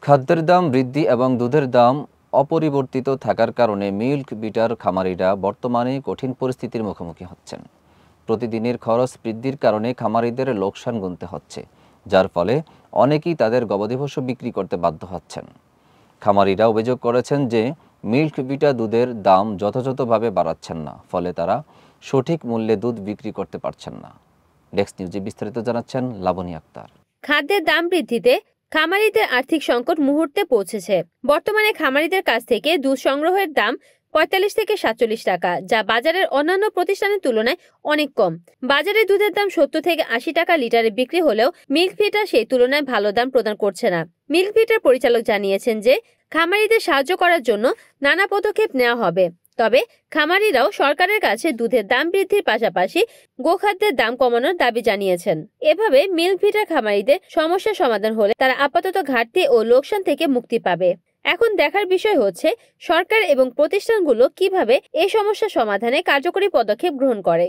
খাদ্যের দাম বৃদ্ধি এবং দুধের দাম অপরিবর্তিত থাকার কারণে মিল্ক বিটার খামারিরা বর্তমানে কঠিন পরিস্থিতির মুখোমুখি হচ্ছেন। প্রতিদিনের খরচ বৃদ্ধির কারণে খামারিদের লোকসান গুনতে হচ্ছে, যার ফলে অনেকেই তাদের গবাদিপশু বিক্রি করতে বাধ্য হচ্ছেন। খামারিরা অভিযোগ করেছেন যে মিল্ক বিটা দুধের দাম যথাযথভাবে বাড়াচ্ছেন না, ফলে তারা সঠিক মূল্যে দুধ বিক্রি করতে পারছেন না। ডেস্ক নিউজে বিস্তারিত জানাচ্ছেন লাবনী আক্তার। খাদ্যের দাম বৃদ্ধিতে খামারিদের আর্থিক সংকট মুহূর্তে পৌঁছেছে। বর্তমানে খামারিদের কাছ থেকে দুধ সংগ্রহের দাম ৪৫ থেকে ৪৭ টাকা, যা বাজারের অন্যান্য প্রতিষ্ঠানের তুলনায় অনেক কম। বাজারে দুধের দাম ৭০ থেকে ৮০ টাকা লিটারে বিক্রি হলেও মিল্ক ভিটা সেই তুলনায় ভালো দাম প্রদান করছে না। মিল্ক ভিটার পরিচালক জানিয়েছেন যে খামারিদের সাহায্য করার জন্য নানা পদক্ষেপ নেওয়া হবে। তবে খামারিরাও সরকারের কাছে দুধের দাম বৃদ্ধির পাশাপাশি গোখাদ্যের দাম কমানোর দাবি জানিয়েছেন। এভাবে মিল্ক ভিটার খামারিদের সমস্যার সমাধান হলে তারা আপাতত ঘাটতি ও লোকসান থেকে মুক্তি পাবে। এখন দেখার বিষয় হচ্ছে সরকার এবং প্রতিষ্ঠানগুলো কিভাবে এই সমস্যা সমাধানে কার্যকরী পদক্ষেপ গ্রহণ করে।